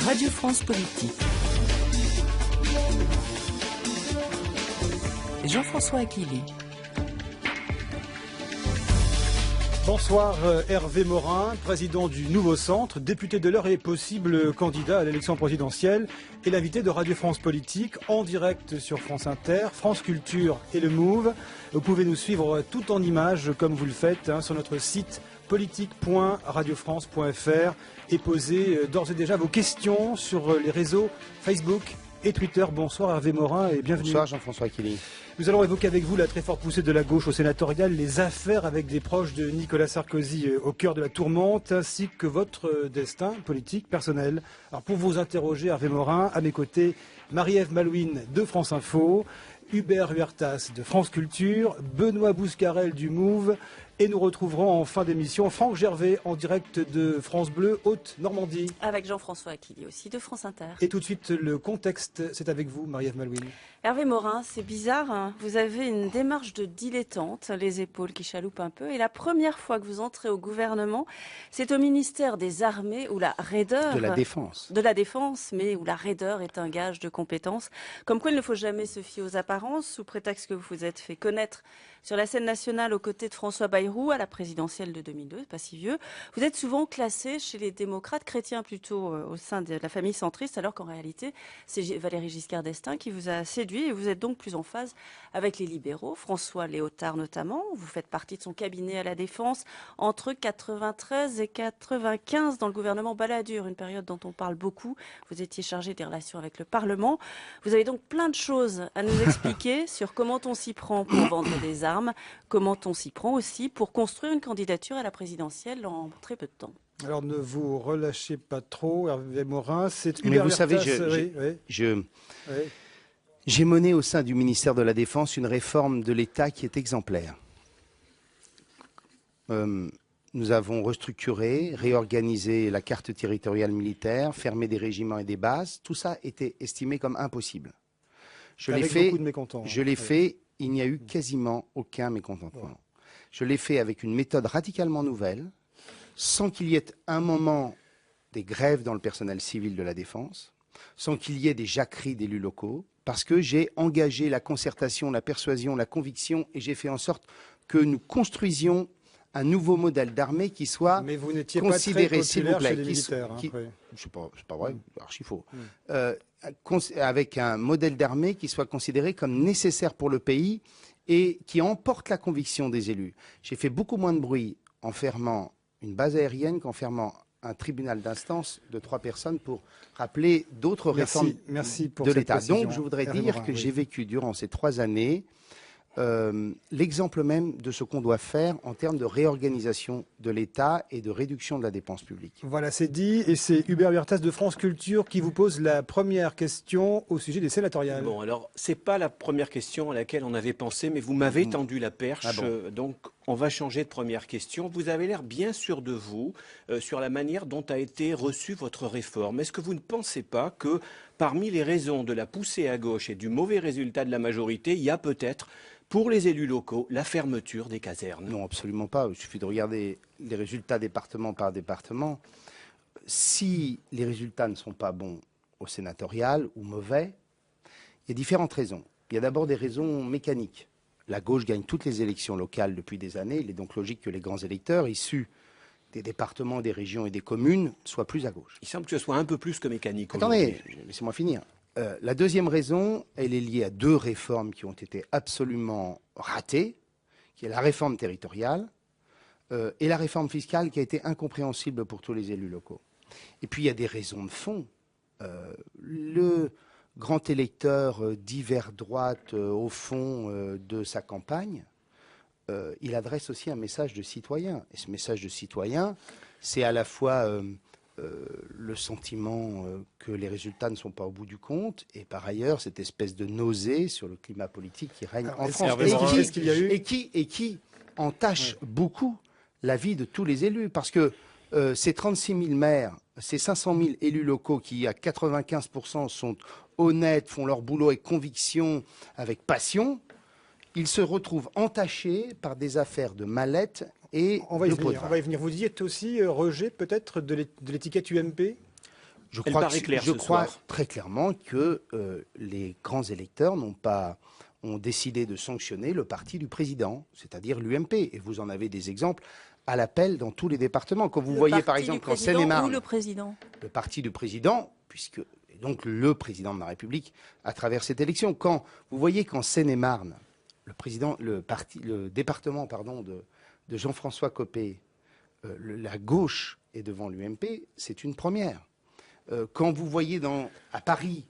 Radio France Politique. Jean-François Aquili. Bonsoir Hervé Morin, président du Nouveau Centre, député de l'Eure et possible candidat à l'élection présidentielle et l'invité de Radio France Politique en direct sur France Inter, France Culture et le Move. Vous pouvez nous suivre tout en images comme vous le faites sur notre site politique.radiofrance.fr et poser d'ores et déjà vos questions sur les réseaux Facebook et Twitter. Bonsoir Hervé Morin et bienvenue. Bonsoir Jean-François Aquili. Nous allons évoquer avec vous la très forte poussée de la gauche au sénatorial, les affaires avec des proches de Nicolas Sarkozy au cœur de la tourmente, ainsi que votre destin politique personnel. Alors pour vous interroger, Hervé Morin, à mes côtés, Marie-Ève Malouine de France Info, Hubert Huertas de France Culture, Benoît Bouscarel du Move, et nous retrouverons en fin d'émission Franck Gervais en direct de France Bleu, Haute-Normandie. Avec Jean-François Aquili aussi de France Inter. Et tout de suite, le contexte, c'est avec vous, Marie-Ève Malouine. Hervé Morin, c'est bizarre, hein, vous avez une démarche de dilettante, les épaules qui chaloupent un peu, et la première fois que vous entrez au gouvernement, c'est au ministère des Armées où la raideur... De la Défense. De la Défense, mais où la raideur est un gage de compétence. Comme quoi il ne faut jamais se fier aux apparences, sous prétexte que vous vous êtes fait connaître sur la scène nationale aux côtés de François Bayrou à la présidentielle de 2002, pas si vieux. Vous êtes souvent classé chez les démocrates chrétiens plutôt au sein de la famille centriste, alors qu'en réalité, c'est Valéry Giscard d'Estaing qui vous a séduit et vous êtes donc plus en phase avec les libéraux, François Léotard notamment. Vous faites partie de son cabinet à la Défense entre 93 et 95 dans le gouvernement Balladur, une période dont on parle beaucoup. Vous étiez chargé des relations avec le Parlement. Vous avez donc plein de choses à nous expliquer sur comment on s'y prend pour vendre des armes, comment on s'y prend aussi pour construire une candidature à la présidentielle en très peu de temps. Alors ne vous relâchez pas trop, Hervé Morin. Mais vous savez, j'ai mené au sein du ministère de la Défense une réforme de l'État qui est exemplaire. Nous avons restructuré, réorganisé la carte territoriale militaire, fermé des régiments et des bases. Tout ça était estimé comme impossible. Je l'ai fait, il n'y a eu quasiment aucun mécontentement. Je l'ai fait avec une méthode radicalement nouvelle, sans qu'il y ait un moment des grèves dans le personnel civil de la Défense, sans qu'il y ait des jacqueries d'élus locaux, parce que j'ai engagé la concertation, la persuasion, la conviction, et j'ai fait en sorte que nous construisions un nouveau modèle d'armée qui soit considéré, s'il vous plaît, c'est pas vrai, archi faux, avec un modèle d'armée qui soit considéré comme nécessaire pour le pays et qui emporte la conviction des élus. J'ai fait beaucoup moins de bruit en fermant une base aérienne qu'en fermant un tribunal d'instance de 3 personnes pour rappeler d'autres réformes de l'État. Donc je voudrais dire que j'ai vécu durant ces 3 années l'exemple même de ce qu'on doit faire en termes de réorganisation de l'État et de réduction de la dépense publique. Voilà, c'est dit. Et c'est Hubert Huertas de France Culture qui vous pose la première question au sujet des sénatoriales. Bon, alors, c'est pas la première question à laquelle on avait pensé, mais vous m'avez tendu la perche. Donc, on va changer de première question. Vous avez l'air bien sûr de vous sur la manière dont a été reçue votre réforme. Est-ce que vous ne pensez pas que parmi les raisons de la poussée à gauche et du mauvais résultat de la majorité, il y a peut-être pour les élus locaux, la fermeture des casernes? Non, absolument pas. Il suffit de regarder les résultats département par département. Si les résultats ne sont pas bons au sénatorial ou mauvais, il y a différentes raisons. Il y a d'abord des raisons mécaniques. La gauche gagne toutes les élections locales depuis des années. Il est donc logique que les grands électeurs issus des départements, des régions et des communes soient plus à gauche. Il semble que ce soit un peu plus que mécanique. Attendez, laissez-moi finir. La deuxième raison, elle est liée à 2 réformes qui ont été absolument ratées, qui est la réforme territoriale et la réforme fiscale qui a été incompréhensible pour tous les élus locaux. Et puis il y a des raisons de fond. Le grand électeur dit vers droite au fond de sa campagne, il adresse aussi un message de citoyen. Et ce message de citoyen, c'est à la fois le sentiment que les résultats ne sont pas au bout du compte, et par ailleurs cette espèce de nausée sur le climat politique qui règne en France et qui entache beaucoup la vie de tous les élus, parce que ces 36 000 maires, ces 500 000 élus locaux qui à 95% sont honnêtes, font leur boulot avec conviction, avec passion, ils se retrouvent entachés par des affaires de mallette et on va y venir. Vous dites aussi rejet peut-être de l'étiquette UMP? Je crois très clairement que les grands électeurs ont décidé de sanctionner le parti du président, c'est-à-dire l'UMP. Et vous en avez des exemples à l'appel dans tous les départements. Quand vous voyez par exemple qu'en Seine-et-Marne, le président, le parti du président, et donc le président de la République à travers cette élection, quand vous voyez qu'en Seine-et-Marne, le département de Jean-François Copé, la gauche est devant l'UMP, c'est une première. Quand vous voyez à Paris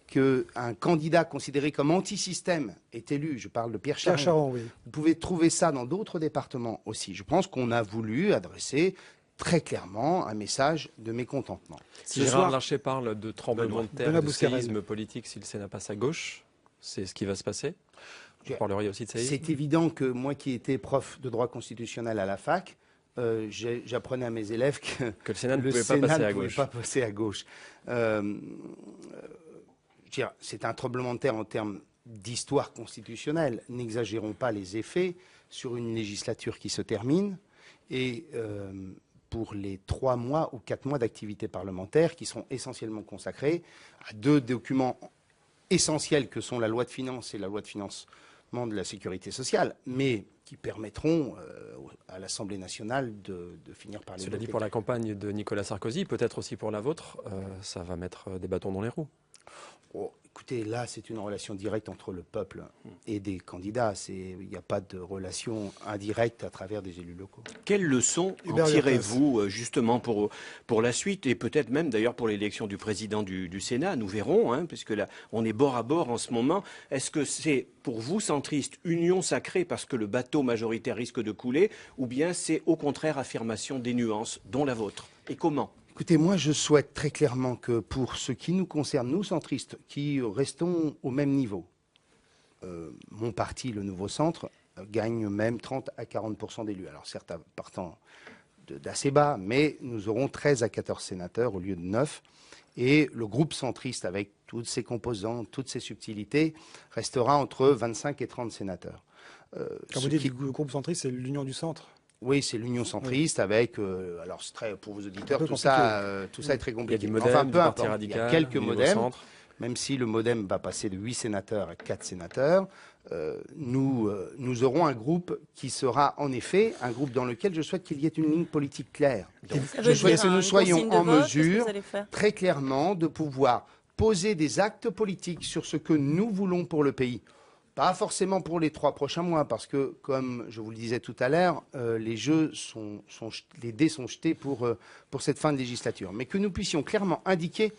qu'un candidat considéré comme anti-système est élu, je parle de Pierre Charon, oui. Vous pouvez trouver ça dans d'autres départements aussi. Je pense qu'on a voulu adresser très clairement un message de mécontentement. Si Gérard Larcher parle de tremblement de terre, de séisme politique, si le Sénat passe à gauche, c'est ce qui va se passer? Vous parleriez aussi de séisme? C'est évident que moi qui étais prof de droit constitutionnel à la fac, j'apprenais à mes élèves que le Sénat ne pouvait pas passer à gauche. C'est un tremblement de terre en termes d'histoire constitutionnelle. N'exagérons pas les effets sur une législature qui se termine et pour les 3 mois ou 4 mois d'activité parlementaire qui seront essentiellement consacrés à 2 documents essentiels que sont la loi de finances et la loi de financement de la sécurité sociale, mais qui permettront à l'Assemblée nationale de finir par les voter. Cela dit, pour la campagne de Nicolas Sarkozy, peut-être aussi pour la vôtre, ça va mettre des bâtons dans les roues. Oh, écoutez, là, c'est une relation directe entre le peuple et des candidats. Il n'y a pas de relation indirecte à travers des élus locaux. Quelles leçons en tirez-vous justement pour la suite et peut-être même d'ailleurs pour l'élection du président du Sénat? Nous verrons, puisque là, on est bord à bord en ce moment. Est-ce que c'est pour vous, centristes, union sacrée parce que le bateau majoritaire risque de couler, ou bien c'est au contraire affirmation des nuances, dont la vôtre? Et comment? Écoutez, moi, je souhaite très clairement que pour ce qui nous concerne, nous centristes, qui restons au même niveau, mon parti, le Nouveau Centre, gagne même 30 à 40% d'élus. Alors certes, partant d'assez bas, mais nous aurons 13 à 14 sénateurs au lieu de 9. Et le groupe centriste, avec toutes ses composantes, toutes ses subtilités, restera entre 25 et 30 sénateurs. Quand vous dites le groupe centriste, c'est l'Union du Centre? Oui, c'est l'Union centriste avec, alors c'est très, pour vos auditeurs, tout ça est très compliqué. Il y a du MoDem, du Parti radical, il y a quelques modems, centre. même si le MoDem va passer de 8 sénateurs à 4 sénateurs, nous aurons un groupe qui sera en effet un groupe dans lequel je souhaite qu'il y ait une ligne politique claire. Donc, je souhaite que nous soyons en mesure, très clairement, de pouvoir poser des actes politiques sur ce que nous voulons pour le pays. Pas forcément pour les 3 prochains mois, parce que, comme je vous le disais tout à l'heure, les dés sont jetés pour cette fin de législature. Mais que nous puissions clairement indiquer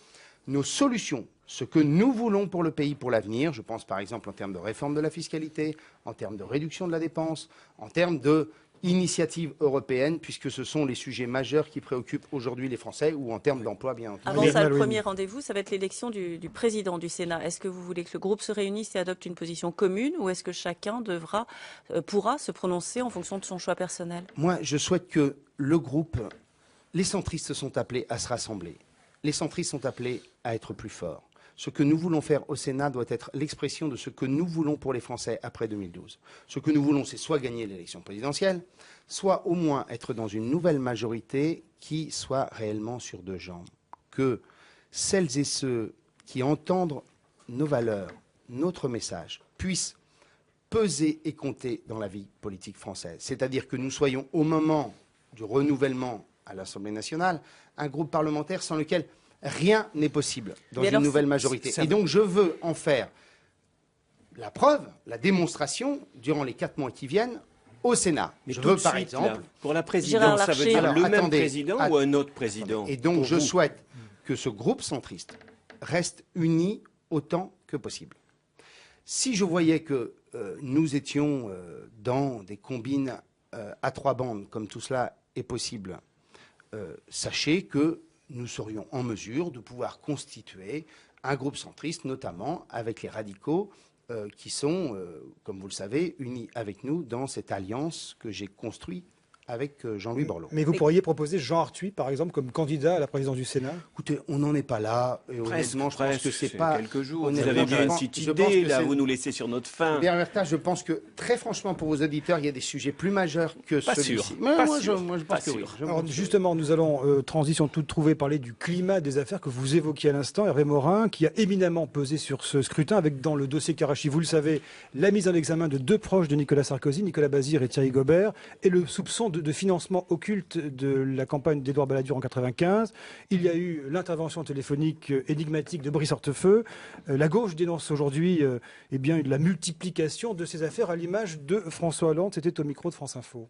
nos solutions, ce que nous voulons pour le pays, pour l'avenir. Je pense par exemple en termes de réforme de la fiscalité, en termes de réduction de la dépense, en termes d'initiatives européennes, puisque ce sont les sujets majeurs qui préoccupent aujourd'hui les Français, ou en termes d'emploi, bien entendu. Avant ça, le premier rendez-vous, ça va être l'élection du président du Sénat. Est-ce que vous voulez que le groupe se réunisse et adopte une position commune, ou est-ce que chacun pourra se prononcer en fonction de son choix personnel? Moi, je souhaite que le groupe, les centristes sont appelés à se rassembler. Les centristes sont appelés à être plus forts. Ce que nous voulons faire au Sénat doit être l'expression de ce que nous voulons pour les Français après 2012. Ce que nous voulons, c'est soit gagner l'élection présidentielle, soit au moins être dans une nouvelle majorité qui soit réellement sur 2 jambes. Que celles et ceux qui entendent nos valeurs, notre message, puissent peser et compter dans la vie politique française. C'est-à-dire que nous soyons, au moment du renouvellement à l'Assemblée nationale, un groupe parlementaire sans lequel rien n'est possible dans une nouvelle majorité. Et donc je veux en faire la preuve, la démonstration, durant les 4 mois qui viennent, au Sénat. Mais je veux par exemple... Là, pour la présidence, ça veut dire le même président ou un autre président? Et donc je souhaite que ce groupe centriste reste uni autant que possible. Si je voyais que nous étions dans des combines à 3 bandes, comme tout cela est possible, sachez que nous serions en mesure de pouvoir constituer un groupe centriste, notamment avec les radicaux qui sont, comme vous le savez, unis avec nous dans cette alliance que j'ai construite avec Jean-Louis Borloo. Mais vous pourriez proposer Jean Arthuis, par exemple, comme candidat à la présidence du Sénat? Écoutez, on n'en est pas là. Et honnêtement, je pense que c'est pas... quelques jours. Vous avez bien une petite idée, là, vous nous laissez sur notre faim. Bertha, je pense que, très franchement, pour vos auditeurs, il y a des sujets plus majeurs que celui-ci. Moi, je pense que oui. Alors, justement, nous allons, transition toute trouvée, parler du climat des affaires que vous évoquiez à l'instant, Hervé Morin, qui a éminemment pesé sur ce scrutin, avec dans le dossier Karachi, vous le savez, la mise en examen de 2 proches de Nicolas Sarkozy, Nicolas Bazir et Thierry Gobert, et le soupçon de financement occulte de la campagne d'Édouard Balladur en 1995. Il y a eu l'intervention téléphonique énigmatique de Brice Hortefeux. La gauche dénonce aujourd'hui eh bien, la multiplication de ces affaires à l'image de François Hollande. C'était au micro de France Info.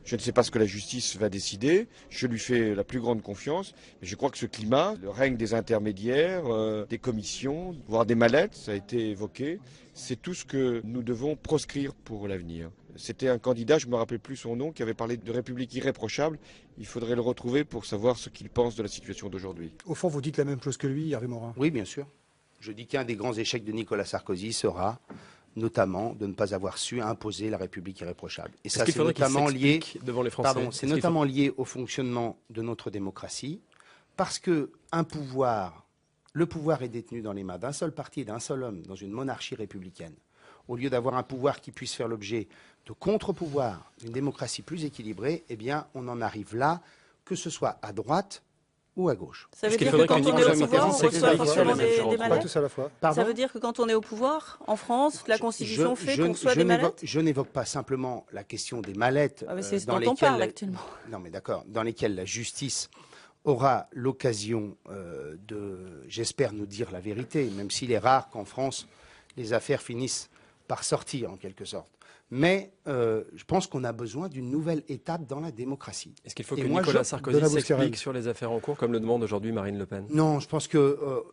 Je ne sais pas ce que la justice va décider, je lui fais la plus grande confiance, mais je crois que ce climat, le règne des intermédiaires, des commissions, voire des mallettes, ça a été évoqué, c'est tout ce que nous devons proscrire pour l'avenir. C'était un candidat, je ne me rappelle plus son nom, qui avait parlé de République irréprochable. Il faudrait le retrouver pour savoir ce qu'il pense de la situation d'aujourd'hui. Au fond, vous dites la même chose que lui, Hervé Morin? Oui, bien sûr. Je dis qu'un des grands échecs de Nicolas Sarkozy notamment de ne pas avoir su imposer la République irréprochable. Et ça, c'est notamment lié devant les Français. C'est notamment lié au fonctionnement de notre démocratie, parce que le pouvoir est détenu dans les mains d'un seul parti et d'un seul homme dans une monarchie républicaine. Au lieu d'avoir un pouvoir qui puisse faire l'objet de contre-pouvoirs, d'une démocratie plus équilibrée, eh bien, on en arrive là, que ce soit à droite ou à gauche. Ça veut dire que quand on est au pouvoir, on reçoit forcément des mallettes? Ça veut dire que quand on est au pouvoir, en France, la Constitution fait qu'on reçoit des mallettes? Je n'évoque pas simplement la question des mallettes c'est dont on parle actuellement. Non, mais d'accord, dans lesquelles la justice aura l'occasion j'espère, nous dire la vérité, même s'il est rare qu'en France, les affaires finissent par sortir, en quelque sorte. Mais je pense qu'on a besoin d'une nouvelle étape dans la démocratie. Est-ce qu'il faut que Nicolas Sarkozy s'explique sur les affaires en cours, comme le demande aujourd'hui Marine Le Pen? Non, je pense que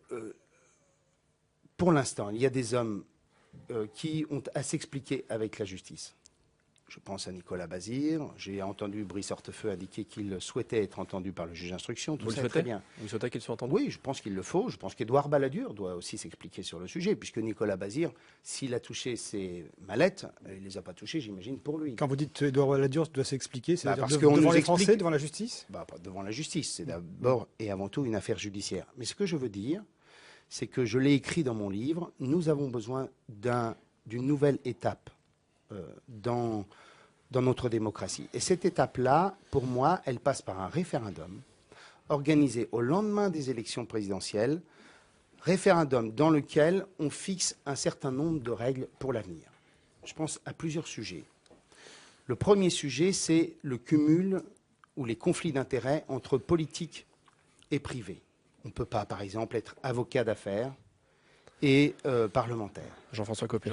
pour l'instant, il y a des hommes qui ont à s'expliquer avec la justice. Je pense à Nicolas Bazir. J'ai entendu Brice Hortefeux indiquer qu'il souhaitait être entendu par le juge d'instruction. Vous le souhaitez? Très bien. Vous souhaitez qu'il soit entendu? Oui, je pense qu'il le faut. Je pense qu'Édouard Balladur doit aussi s'expliquer sur le sujet, puisque Nicolas Bazir, s'il a touché ses mallettes, il ne les a pas touchées, j'imagine, pour lui. Quand vous dites Édouard Balladur doit s'expliquer, c'est devant les Français, devant la justice? Pas devant la justice. C'est d'abord et avant tout une affaire judiciaire. Mais ce que je veux dire, c'est que je l'ai écrit dans mon livre, nous avons besoin d'une nouvelle étape dans notre démocratie. Et cette étape-là, pour moi, elle passe par un référendum organisé au lendemain des élections présidentielles, référendum dans lequel on fixe un certain nombre de règles pour l'avenir. Je pense à plusieurs sujets. Le premier sujet, c'est le cumul ou les conflits d'intérêts entre politique et privé. On ne peut pas, par exemple, être avocat d'affaires et parlementaire. Jean-François Copé.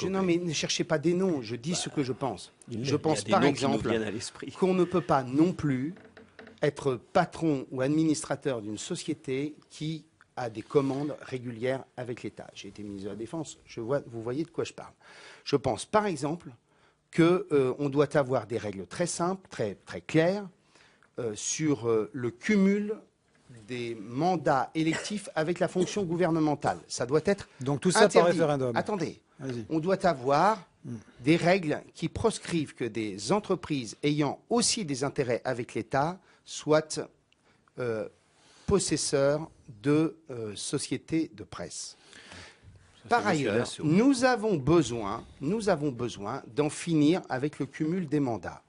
Non, mais ne cherchez pas des noms, je dis ce que je pense. Je pense, par exemple, qu'on ne peut pas non plus être patron ou administrateur d'une société qui a des commandes régulières avec l'État. J'ai été ministre de la Défense, vous voyez de quoi je parle. Je pense, par exemple, qu'on doit avoir des règles très simples, très, très claires, sur le cumul des mandats électifs avec la fonction gouvernementale. Ça doit être donc tout ça interdit. Par référendum. Attendez, on doit avoir des règles qui proscrivent que des entreprises ayant aussi des intérêts avec l'État soient possesseurs de sociétés de presse. Par ailleurs, nous avons besoin d'en finir avec le cumul des mandats.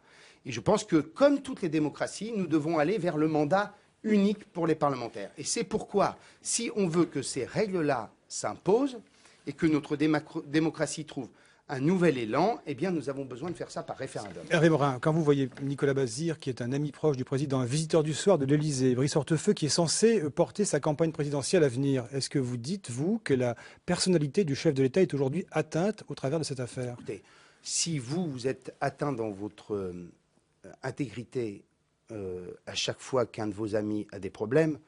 Et je pense que, comme toutes les démocraties, nous devons aller vers le mandat unique pour les parlementaires. Et c'est pourquoi, si on veut que ces règles-là s'imposent et que notre démocratie trouve un nouvel élan, eh bien, nous avons besoin de faire ça par référendum. Hervé Morin, quand vous voyez Nicolas Bazir, qui est un ami proche du président, un visiteur du soir de l'Élysée, Brice Hortefeux, qui est censé porter sa campagne présidentielle à venir, est-ce que vous dites, vous, que la personnalité du chef de l'État est aujourd'hui atteinte au travers de cette affaire? Écoutez, si vous êtes atteint dans votre intégrité à chaque fois qu'un de vos amis a des problèmes,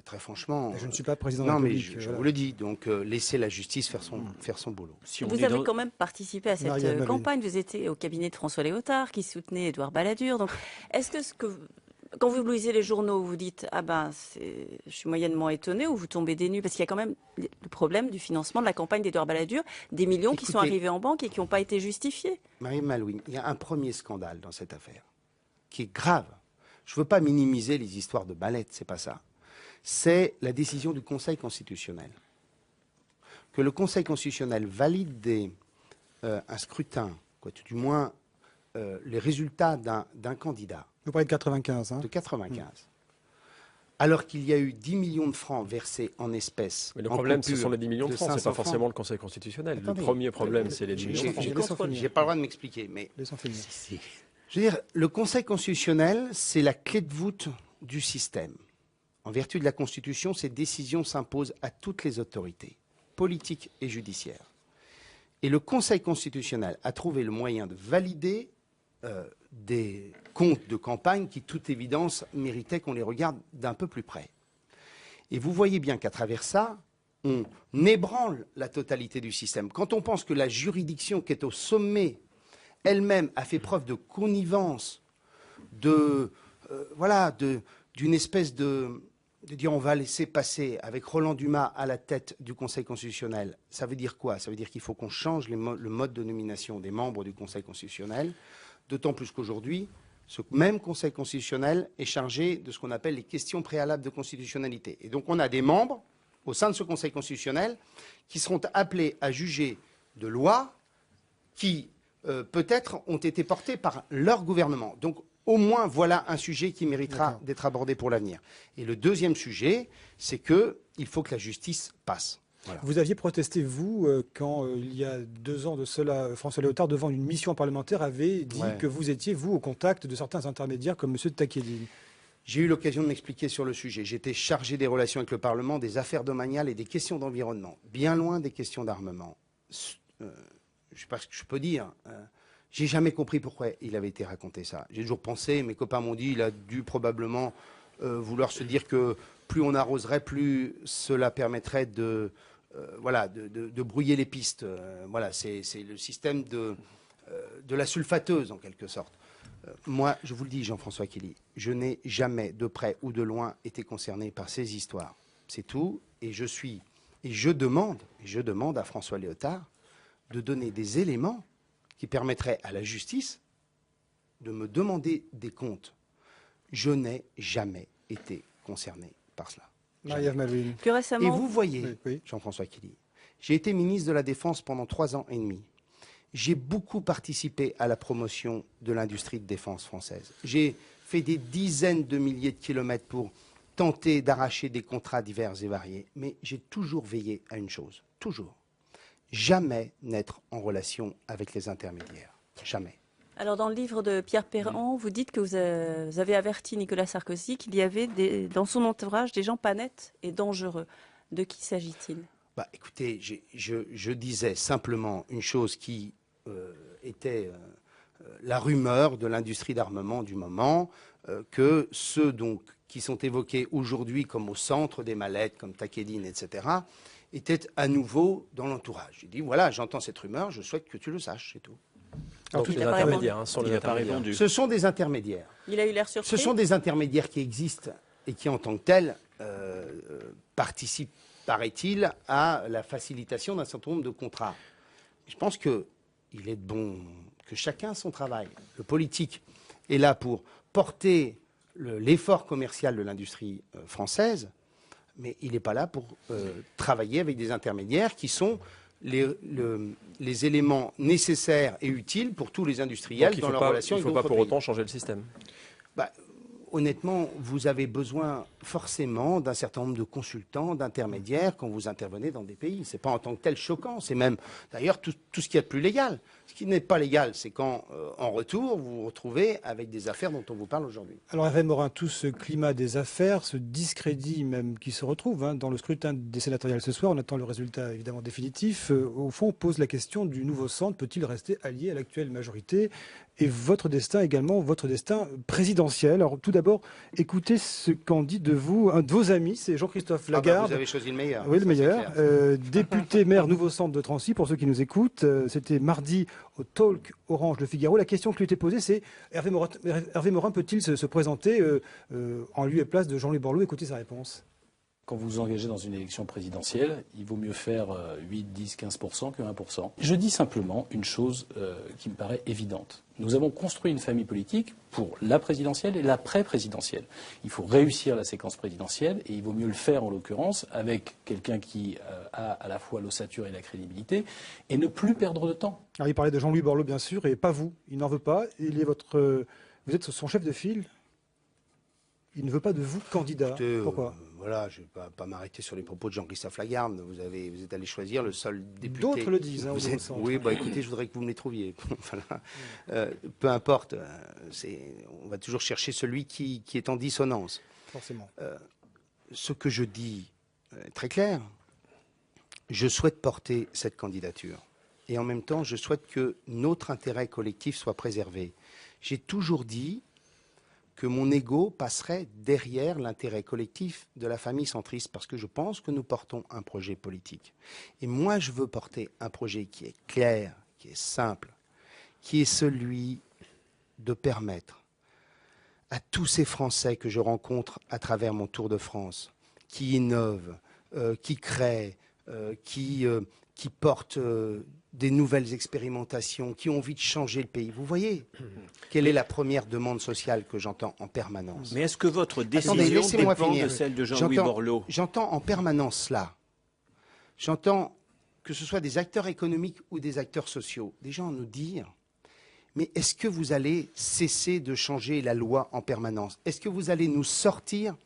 très franchement... Je ne suis pas président de la République. Non, mais je vous le dis, donc laissez la justice faire son boulot. Si vous avez quand même participé à cette campagne, vous étiez au cabinet de François Léotard, qui soutenait Édouard Balladur. Donc, est-ce que quand vous lisez les journaux, vous dites « Ah ben, je suis moyennement étonné » ou vous tombez des nues? Parce qu'il y a quand même le problème du financement de la campagne d'Édouard Balladur, des millions qui sont arrivés en banque et qui n'ont pas été justifiés. Marie Malouine, il y a un premier scandale dans cette affaire. qui est grave. Je ne veux pas minimiser les histoires de ballettes, c'est pas ça. C'est la décision du Conseil constitutionnel. Que le Conseil constitutionnel valide un scrutin, tout du moins les résultats d'un candidat. Vous parlez de 95, hein? De 95. Alors qu'il y a eu 10 millions de francs versés en espèces. Mais le problème, ce sont les 10 millions de francs, ce n'est pas forcément le Conseil constitutionnel. Attendez, le premier problème, c'est les 10 millions de francs. Je n'ai pas le droit de m'expliquer, mais... Si. Je veux dire, le Conseil constitutionnel, c'est la clé de voûte du système. En vertu de la Constitution, ces décisions s'imposent à toutes les autorités, politiques et judiciaires. Et le Conseil constitutionnel a trouvé le moyen de valider des comptes de campagne qui, toute évidence, méritaient qu'on les regarde d'un peu plus près. Et vous voyez bien qu'à travers ça, on ébranle la totalité du système. Quand on pense que la juridiction qui est au sommet elle-même a fait preuve de connivence, d'une espèce de dire on va laisser passer avec Roland Dumas à la tête du Conseil constitutionnel, ça veut dire quoi? Ça veut dire qu'il faut qu'on change le mode de nomination des membres du Conseil constitutionnel, d'autant plus qu'aujourd'hui, ce même Conseil constitutionnel est chargé de ce qu'on appelle les questions préalables de constitutionnalité. Et donc on a des membres au sein de ce Conseil constitutionnel qui seront appelés à juger de lois qui, peut-être, ont été portées par leur gouvernement. Donc au moins, voilà un sujet qui méritera d'être abordé pour l'avenir. Et le deuxième sujet, c'est qu'il faut que la justice passe. Voilà. Vous aviez protesté, vous, quand il y a 2 ans de cela, François Léotard, devant une mission parlementaire, avait dit que vous étiez, vous, au contact de certains intermédiaires comme M. Takedine. J'ai eu l'occasion de m'expliquer sur le sujet. J'étais chargé des relations avec le Parlement, des affaires domaniales et des questions d'environnement, bien loin des questions d'armement. Je ne sais pas ce que je peux dire. J'ai jamais compris pourquoi il avait été raconté ça. J'ai toujours pensé, mes copains m'ont dit, il a dû probablement vouloir se dire que plus on arroserait, plus cela permettrait de brouiller les pistes. C'est le système de la sulfateuse, en quelque sorte. Moi, je vous le dis, Jean-François Killy, je n'ai jamais, de près ou de loin, été concerné par ces histoires. C'est tout. Et je demande à François Léotard de donner des éléments qui permettrait à la justice de me demander des comptes. Je n'ai jamais été concerné par cela. Plus récemment... Et vous voyez, Jean-François Killy, j'ai été ministre de la Défense pendant 3 ans et demi. J'ai beaucoup participé à la promotion de l'industrie de défense française. J'ai fait des dizaines de milliers de kilomètres pour tenter d'arracher des contrats divers et variés. Mais j'ai toujours veillé à une chose, toujours. Jamais n'être en relation avec les intermédiaires. Jamais. Alors, dans le livre de Pierre Perrand, vous dites que vous avez averti Nicolas Sarkozy qu'il y avait dans son entourage des gens pas nets et dangereux. De qui s'agit-il? Écoutez, je disais simplement une chose qui était la rumeur de l'industrie d'armement du moment, que ceux donc, qui sont évoqués aujourd'hui comme au centre des mallettes, comme Takedine, etc., était à nouveau dans l'entourage. J'ai dit, voilà, j'entends cette rumeur, je souhaite que tu le saches, c'est tout. Alors, tous les intermédiaires, sont les intermédiaires. Ce sont des intermédiaires. Il a eu l'air surpris. Ce sont des intermédiaires qui existent et qui, en tant que tels, participent, paraît-il, à la facilitation d'un certain nombre de contrats. Je pense qu'il est bon que chacun son travail. Le politique est là pour porter l'effort commercial de l'industrie française, mais il n'est pas là pour travailler avec des intermédiaires qui sont les éléments nécessaires et utiles pour tous les industriels dans leur relation avec d'autres pays. Il ne faut pas pour autant changer le système. Honnêtement, vous avez besoin forcément d'un certain nombre de consultants, d'intermédiaires quand vous intervenez dans des pays. Ce n'est pas en tant que tel choquant, c'est même d'ailleurs tout ce qui est de plus légal. Ce qui n'est pas légal, c'est quand, en retour, vous vous retrouvez avec des affaires dont on vous parle aujourd'hui. Alors Hervé Morin, tout ce climat des affaires, ce discrédit même qui se retrouve dans le scrutin des sénatoriales ce soir, on attend le résultat évidemment définitif, au fond pose la question du nouveau centre, peut-il rester allié à l'actuelle majorité? Et votre destin également, votre destin présidentiel. Alors tout d'abord, écoutez ce qu'en dit de vous un de vos amis, c'est Jean-Christophe Lagarde. Vous avez choisi le meilleur. Oui, le meilleur. Député maire Nouveau Centre de Drancy, pour ceux qui nous écoutent. C'était mardi au Talk Orange de Figaro. La question qui lui était posée, c'est Hervé Morin peut-il se présenter en lieu et place de Jean-Louis Borloo? Écoutez sa réponse. Quand vous vous engagez dans une élection présidentielle, il vaut mieux faire 8, 10, 15% que 1%. Je dis simplement une chose qui me paraît évidente. Nous avons construit une famille politique pour la présidentielle et l'après-présidentielle. Il faut réussir la séquence présidentielle et il vaut mieux le faire en l'occurrence avec quelqu'un qui a à la fois l'ossature et la crédibilité et ne plus perdre de temps. Alors, il parlait de Jean-Louis Borloo bien sûr et pas vous. Il n'en veut pas. Vous êtes son chef de file. Il ne veut pas de vous candidat. Écoutez, pourquoi voilà, je ne vais pas m'arrêter sur les propos de Jean-Christophe Lagarde. Vous êtes allé choisir le seul député. D'autres le disent. Hein, oui, écoutez, je voudrais que vous me les trouviez. Voilà. Peu importe. On va toujours chercher celui qui est en dissonance. Forcément. Ce que je dis est très clair. Je souhaite porter cette candidature. Et en même temps, je souhaite que notre intérêt collectif soit préservé. J'ai toujours dit que mon ego passerait derrière l'intérêt collectif de la famille centriste, parce que je pense que nous portons un projet politique. Et moi, je veux porter un projet qui est clair, qui est simple, qui est celui de permettre à tous ces Français que je rencontre à travers mon Tour de France, qui innovent, qui créent, qui portent des nouvelles expérimentations, qui ont envie de changer le pays. Vous voyez quelle est la première demande sociale que j'entends en permanence? Mais est-ce que votre décision dépend de celle de Jean-Louis Borloo? J'entends en permanence cela. J'entends que ce soit des acteurs économiques ou des acteurs sociaux, des gens nous dire « Mais est-ce que vous allez cesser de changer la loi en permanence? Est-ce que vous allez nous sortir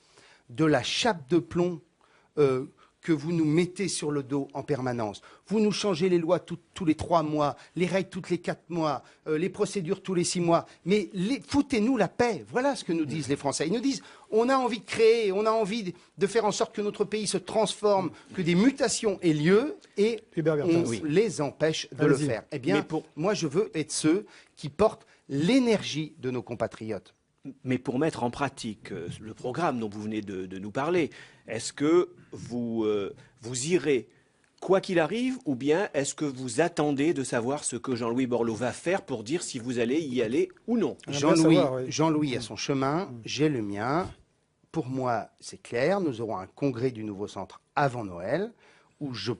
de la chape de plomb que vous nous mettez sur le dos en permanence? Vous nous changez les lois tous les 3 mois, les règles tous les 4 mois, les procédures tous les 6 mois. Mais foutez-nous la paix. Voilà ce que nous disent les Français. Ils nous disent, on a envie de créer, on a envie de faire en sorte que notre pays se transforme, que des mutations aient lieu, et on les empêche de le faire. Eh bien, moi, je veux être ceux qui portent l'énergie de nos compatriotes. Mais pour mettre en pratique le programme dont vous venez de nous parler, est-ce que vous irez quoi qu'il arrive, ou bien est-ce que vous attendez de savoir ce que Jean-Louis Borloo va faire pour dire si vous allez y aller ou non? Jean-Louis a son chemin, j'ai le mien. Pour moi, c'est clair, nous aurons un congrès du Nouveau Centre avant Noël, où je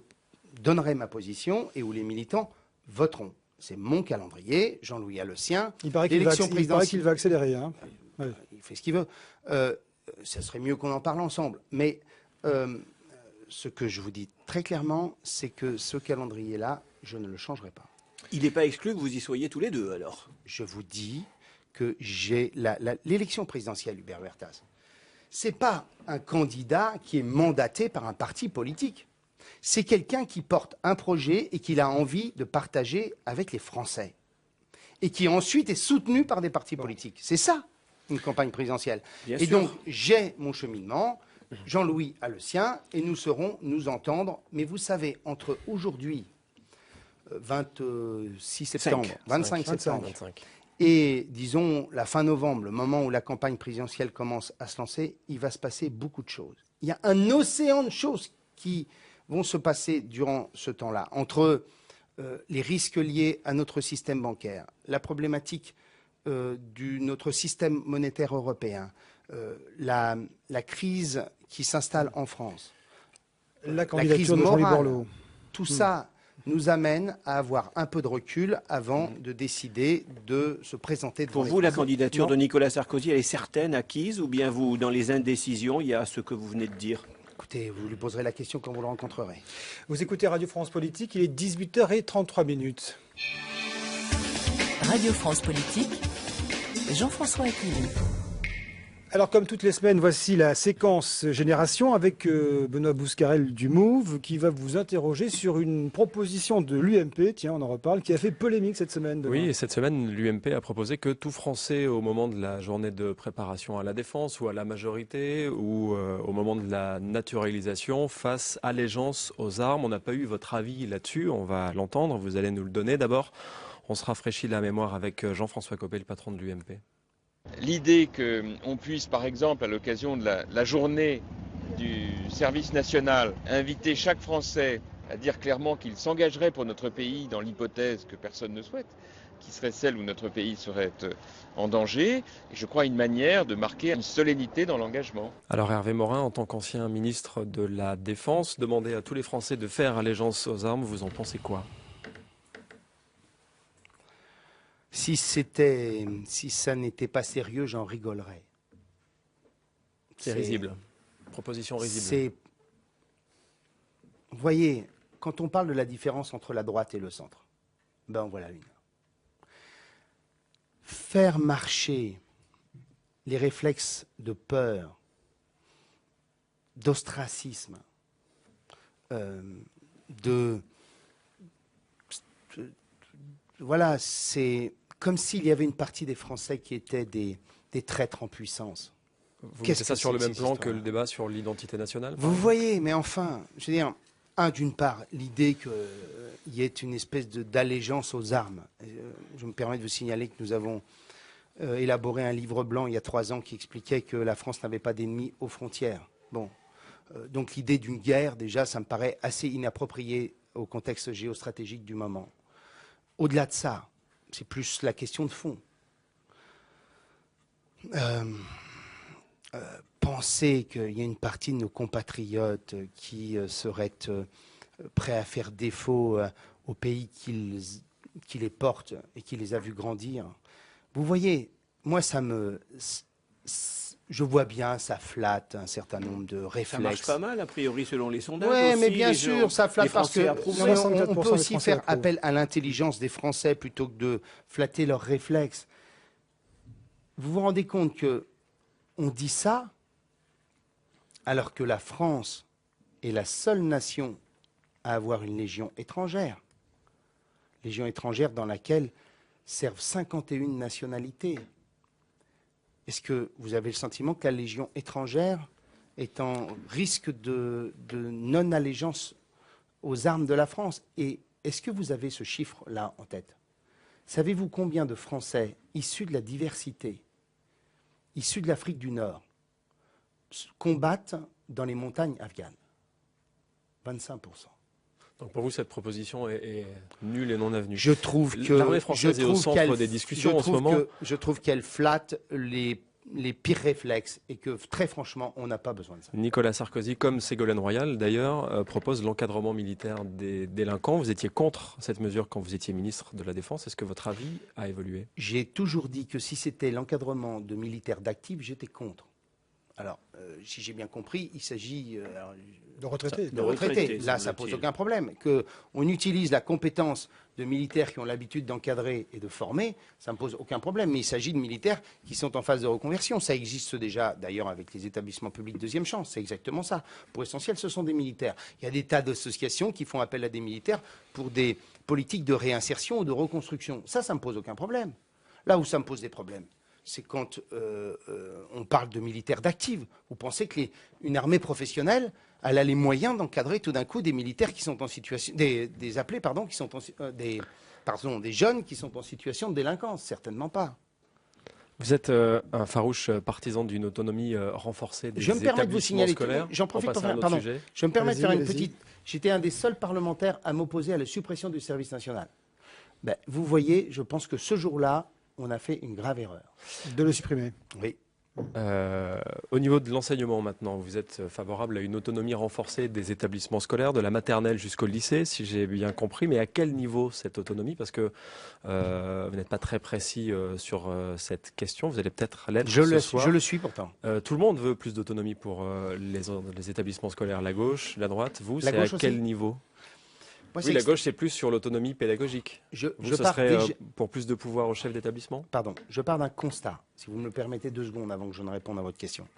donnerai ma position et où les militants voteront. C'est mon calendrier, Jean-Louis a le sien. Il paraît qu'il va accélérer. Hein. Ouais. Il fait ce qu'il veut. Ça serait mieux qu'on en parle ensemble. Mais ce que je vous dis très clairement, c'est que ce calendrier-là, je ne le changerai pas. Il n'est pas exclu que vous y soyez tous les deux, alors? Je vous dis que j'ai l'élection présidentielle, Hubert Huertas. Ce n'est pas un candidat qui est mandaté par un parti politique. C'est quelqu'un qui porte un projet et qu'il a envie de partager avec les Français. Et qui ensuite est soutenu par des partis politiques. C'est ça, une campagne présidentielle. Et donc, j'ai mon cheminement, Jean-Louis a le sien, et nous saurons nous entendre. Mais vous savez, entre aujourd'hui, 26 septembre, 25 septembre, et disons la fin novembre, le moment où la campagne présidentielle commence à se lancer, il va se passer beaucoup de choses. Il y a un océan de choses qui vont se passer durant ce temps-là, entre les risques liés à notre système bancaire, la problématique de notre système monétaire européen, la crise qui s'installe en France, la candidature de Jean-Louis Borloo. Tout ça nous amène à avoir un peu de recul avant de décider de se présenter devant les Français. Pour vous, la candidature de Nicolas Sarkozy, elle est certaine, acquise, ou bien vous, dans les indécisions, il y a ce que vous venez de dire? Écoutez, vous lui poserez la question quand vous le rencontrerez. Vous écoutez Radio France Politique, il est 18h33. Radio France Politique, Jean-François Aquilini. Alors, comme toutes les semaines, voici la séquence Génération avec Benoît Bouscarel du MOVE qui va vous interroger sur une proposition de l'UMP, tiens, on en reparle, qui a fait polémique cette semaine. Oui, et cette semaine, l'UMP a proposé que tout Français, au moment de la journée de préparation à la défense ou à la majorité ou au moment de la naturalisation, fasse allégeance aux armes. On n'a pas eu votre avis là-dessus, on va l'entendre, vous allez nous le donner. D'abord, on se rafraîchit la mémoire avec Jean-François Copé, le patron de l'UMP. L'idée qu'on puisse, par exemple, à l'occasion de la journée du service national, inviter chaque Français à dire clairement qu'il s'engagerait pour notre pays dans l'hypothèse que personne ne souhaite, qui serait celle où notre pays serait en danger, et je crois une manière de marquer une solennité dans l'engagement. Alors Hervé Morin, en tant qu'ancien ministre de la Défense, demander à tous les Français de faire allégeance aux armes, vous en pensez quoi? Si ça n'était pas sérieux, j'en rigolerais. C'est risible. Proposition risible. Vous voyez, quand on parle de la différence entre la droite et le centre, ben voilà une. Faire marcher les réflexes de peur, d'ostracisme, voilà, c'est comme s'il y avait une partie des Français qui étaient des traîtres en puissance. Vous mettez ça sur le même plan que le débat sur l'identité nationale? Vous voyez, mais enfin, je veux dire, d'une part, l'idée qu'il y ait une espèce d'allégeance aux armes. Je me permets de vous signaler que nous avons élaboré un livre blanc il y a 3 ans qui expliquait que la France n'avait pas d'ennemis aux frontières. Bon, donc l'idée d'une guerre, déjà, ça me paraît assez inapproprié au contexte géostratégique du moment. Au-delà de ça, c'est plus la question de fond. Penser qu'il y a une partie de nos compatriotes qui seraient prêts à faire défaut au pays qui les porte et qui les a vus grandir. Vous voyez, moi, je vois bien, ça flatte un certain nombre de réflexes. Ça marche pas mal, a priori, selon les sondages. Oui, mais bien sûr, ça flatte parce qu'on peut aussi faire appel à l'intelligence des Français plutôt que de flatter leurs réflexes. Vous vous rendez compte qu'on dit ça alors que la France est la seule nation à avoir une légion étrangère. Légion étrangère dans laquelle servent 51 nationalités. Est-ce que vous avez le sentiment que la Légion étrangère est en risque de non-allégeance aux armes de la France? Et est-ce que vous avez ce chiffre-là en tête? Savez-vous combien de Français issus de la diversité, issus de l'Afrique du Nord, combattent dans les montagnes afghanes? 25%. Donc pour vous, cette proposition est nulle et non avenue. Je trouve que l'armée française est au centre des discussions en ce moment. Je trouve qu'elle flatte les pires réflexes et que, très franchement, on n'a pas besoin de ça. Nicolas Sarkozy, comme Ségolène Royal d'ailleurs, propose l'encadrement militaire des délinquants. Vous étiez contre cette mesure quand vous étiez ministre de la Défense. Est-ce que votre avis a évolué? J'ai toujours dit que si c'était l'encadrement de militaires d'actifs, j'étais contre. Alors, si j'ai bien compris, il s'agit de retraités. De retraités. Là, ça pose aucun problème. Qu'on utilise la compétence de militaires qui ont l'habitude d'encadrer et de former, ça ne me pose aucun problème. Mais il s'agit de militaires qui sont en phase de reconversion. Ça existe déjà, d'ailleurs, avec les établissements publics deuxième chance. C'est exactement ça. Pour essentiel, ce sont des militaires. Il y a des tas d'associations qui font appel à des militaires pour des politiques de réinsertion ou de reconstruction. Ça ne me pose aucun problème. Là où ça me pose des problèmes, c'est quand on parle de militaires d'actifs. Vous pensez qu'une armée professionnelle, elle a les moyens d'encadrer tout d'un coup des militaires qui sont en situation, des appelés, pardon, qui sont des jeunes qui sont en situation de délinquance? Certainement pas. Vous êtes un farouche partisan d'une autonomie renforcée des établissements scolaires. J'en profite pour faire, pardon, je me permets de faire une petite. J'étais un des seuls parlementaires à m'opposer à la suppression du service national. Ben, vous voyez, je pense que ce jour-là, on a fait une grave erreur. De le supprimer. Oui. Au niveau de l'enseignement maintenant, vous êtes favorable à une autonomie renforcée des établissements scolaires, de la maternelle jusqu'au lycée, si j'ai bien compris. Mais à quel niveau cette autonomie? Parce que vous n'êtes pas très précis sur cette question. Vous allez peut-être l'être ce soir. Je le suis pourtant. Tout le monde veut plus d'autonomie pour les établissements scolaires. La gauche, la droite, vous, c'est à quel niveau? Oui, la gauche, c'est plus sur l'autonomie pédagogique. Ce serait pour plus de pouvoir au chef d'établissement? Pardon, je pars d'un constat, si vous me le permettez 2 secondes avant que je ne réponde à votre question.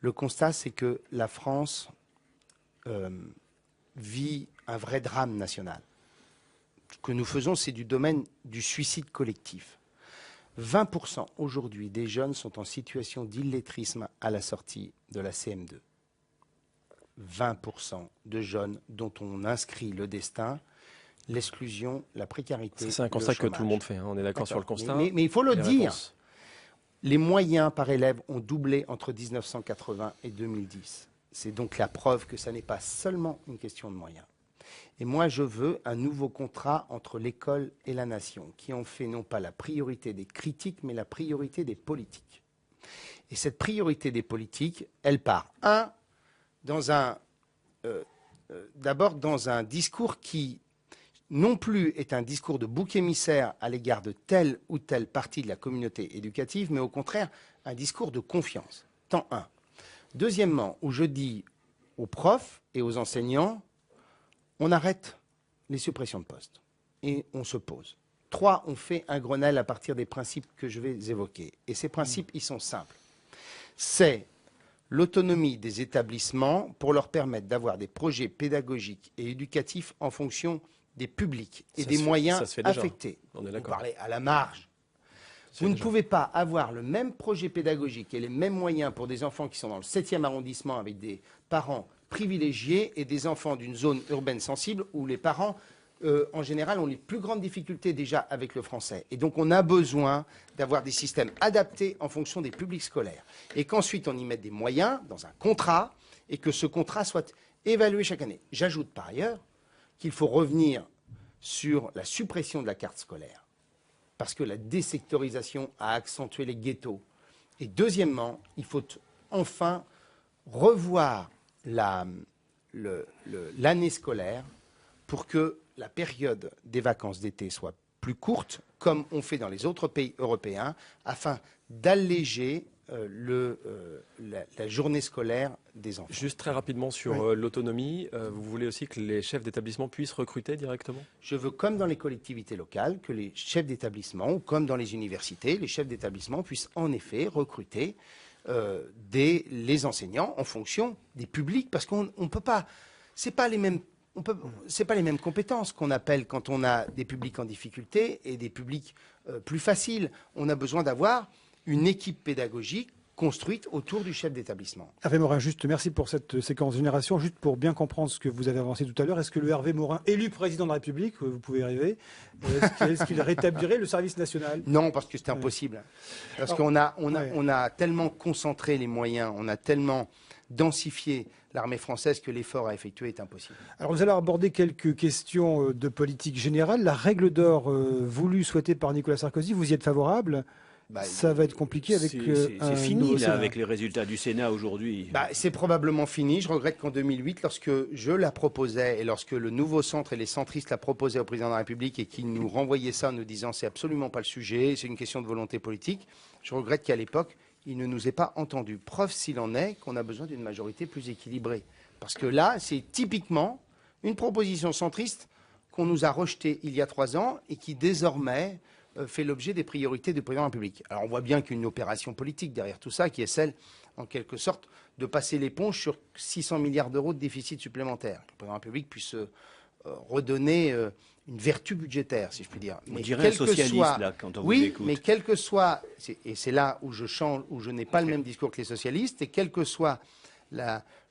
Le constat, c'est que la France vit un vrai drame national. Ce que nous faisons, c'est du domaine du suicide collectif. 20% aujourd'hui des jeunes sont en situation d'illettrisme à la sortie de la CM2. 20% de jeunes dont on inscrit le destin, l'exclusion, la précarité. C'est un constat que tout le monde fait, hein. On est d'accord sur le constat. Mais il faut le dire. Les moyens par élève ont doublé entre 1980 et 2010. C'est donc la preuve que ça n'est pas seulement une question de moyens. Et moi, je veux un nouveau contrat entre l'école et la nation, qui en fait non pas la priorité des critiques, mais la priorité des politiques. Et cette priorité des politiques, elle part, d'abord dans un discours qui non plus est un discours de bouc émissaire à l'égard de telle ou telle partie de la communauté éducative, mais au contraire un discours de confiance. Temps 1. Deuxièmement, où je dis aux profs et aux enseignants, on arrête les suppressions de postes et on se pose. 3, on fait un Grenelle à partir des principes que je vais évoquer. Et ces principes, ils sont simples. C'est l'autonomie des établissements pour leur permettre d'avoir des projets pédagogiques et éducatifs en fonction des publics et des moyens affectés. On est vous parlez à la marge. Vous ne pouvez pas avoir le même projet pédagogique et les mêmes moyens pour des enfants qui sont dans le 7e arrondissement avec des parents privilégiés et des enfants d'une zone urbaine sensible où les parents, en général, ont les plus grandes difficultés déjà avec le français. Et donc, on a besoin d'avoir des systèmes adaptés en fonction des publics scolaires. Et qu'ensuite, on y mette des moyens dans un contrat et que ce contrat soit évalué chaque année. J'ajoute par ailleurs qu'il faut revenir sur la suppression de la carte scolaire, parce que la désectorisation a accentué les ghettos. Et deuxièmement, il faut enfin revoir l'année scolaire pour que la période des vacances d'été soit plus courte, comme on fait dans les autres pays européens, afin d'alléger la journée scolaire des enfants. Juste très rapidement sur l'autonomie, vous voulez aussi que les chefs d'établissement puissent recruter directement? Je veux, comme dans les collectivités locales, que les chefs d'établissement, ou comme dans les universités, les chefs d'établissement puissent en effet recruter les enseignants en fonction des publics, parce qu'on ne peut pas... C'est pas les mêmes compétences qu'on appelle quand on a des publics en difficulté et des publics plus faciles. On a besoin d'avoir une équipe pédagogique construite autour du chef d'établissement. Hervé Morin, juste merci pour cette séquence génération. Juste pour bien comprendre ce que vous avez avancé tout à l'heure, est-ce que le Hervé Morin, élu président de la République, vous pouvez y arriver, est-ce qu'il rétablirait le service national? Non, parce que c'est impossible. Parce qu'on a tellement concentré les moyens, on a tellement densifié l'armée française que l'effort à effectuer est impossible. Alors nous allons aborder quelques questions de politique générale. La règle d'or voulue, souhaitée par Nicolas Sarkozy, vous y êtes favorable? Ça va être compliqué avec c'est fini là, avec les résultats du Sénat aujourd'hui. C'est probablement fini. Je regrette qu'en 2008, lorsque je la proposais et lorsque le nouveau centre et les centristes la proposaient au président de la République et qu'ils nous renvoyaient ça en nous disant c'est absolument pas le sujet, c'est une question de volonté politique, je regrette qu'à l'époque, il ne nous ait pas entendus. Preuve s'il en est qu'on a besoin d'une majorité plus équilibrée. Parce que là, c'est typiquement une proposition centriste qu'on nous a rejetée il y a 3 ans et qui désormais fait l'objet des priorités du président de la République. Alors on voit bien qu'il y a une opération politique derrière tout ça, qui est celle, en quelque sorte, de passer l'éponge sur 600 milliards d'euros de déficit supplémentaire. Que le président de la République puisse redonner une vertu budgétaire, si je puis dire. On dirait un socialiste, là, quand on vous écoute. Oui, mais quel que soit, et c'est là où je change, où je n'ai pas le même discours que les socialistes, et quelle que soit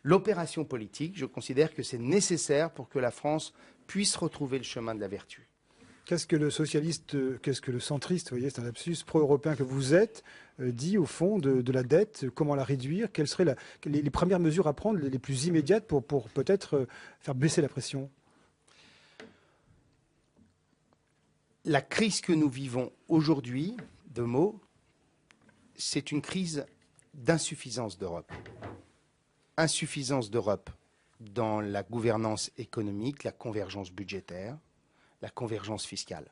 l'opération politique, je considère que c'est nécessaire pour que la France puisse retrouver le chemin de la vertu. Qu'est-ce que le socialiste, qu'est-ce que le centriste, vous voyez, c'est un lapsus pro-européen que vous êtes, dit au fond de la dette, comment la réduire, quelles seraient les premières mesures à prendre, les plus immédiates pour peut-être faire baisser la pression? La crise que nous vivons aujourd'hui, c'est une crise d'insuffisance d'Europe. Insuffisance d'Europe dans la gouvernance économique, la convergence budgétaire, la convergence fiscale.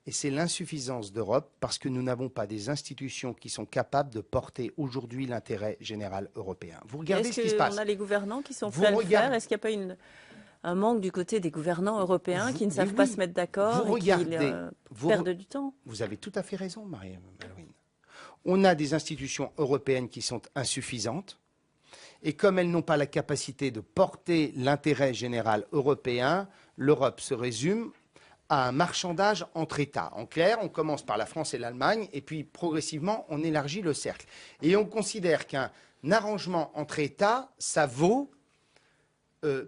Et c'est l'insuffisance d'Europe parce que nous n'avons pas des institutions qui sont capables de porter aujourd'hui l'intérêt général européen. Vous regardez ce qui se passe. Est-ce qu'on a les gouvernants qui sont prêts à le faire? Est-ce qu'il n'y a pas un manque du côté des gouvernants européens qui ne savent pas se mettre d'accord et qui perdent du temps? Vous avez tout à fait raison, Marie-Hélène. On a des institutions européennes qui sont insuffisantes. Et comme elles n'ont pas la capacité de porter l'intérêt général européen, l'Europe se résume à un marchandage entre États. En clair, on commence par la France et l'Allemagne, et puis progressivement, on élargit le cercle. Et on considère qu'un arrangement entre États, ça vaut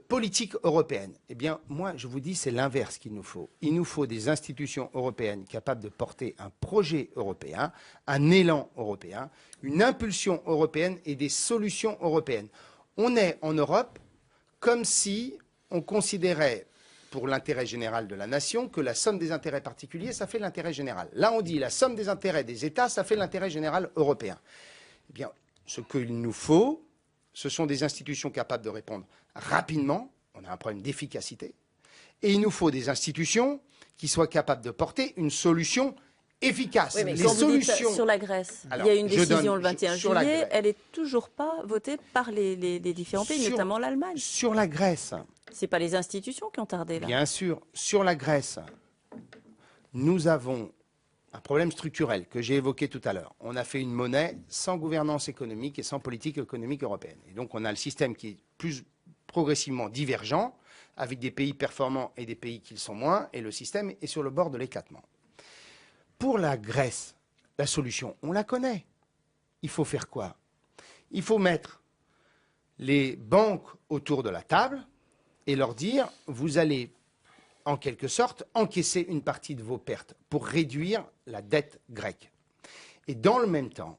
politique européenne. Eh bien, moi, je vous dis, c'est l'inverse qu'il nous faut. Il nous faut des institutions européennes capables de porter un projet européen, un élan européen, une impulsion européenne et des solutions européennes. On est en Europe comme si on considérait, pour l'intérêt général de la nation, que la somme des intérêts particuliers, ça fait l'intérêt général. Là, on dit la somme des intérêts des États, ça fait l'intérêt général européen. Eh bien, ce qu'il nous faut, ce sont des institutions capables de répondre rapidement. On a un problème d'efficacité. Et il nous faut des institutions qui soient capables de porter une solution efficace. Oui, mais quand vous dites sur la Grèce, il y a une décision le 21 juillet, elle n'est toujours pas votée par les différents pays, notamment l'Allemagne. Sur la Grèce. Ce n'est pas les institutions qui ont tardé là. Bien sûr. Sur la Grèce, nous avons un problème structurel que j'ai évoqué tout à l'heure. On a fait une monnaie sans gouvernance économique et sans politique économique européenne. Et donc on a le système qui est plus progressivement divergent, avec des pays performants et des pays qui le sont moins, et le système est sur le bord de l'éclatement. Pour la Grèce, la solution, on la connaît. Il faut faire quoi? Il faut mettre les banques autour de la table et leur dire, vous allez en quelque sorte encaisser une partie de vos pertes pour réduire la dette grecque. Et dans le même temps,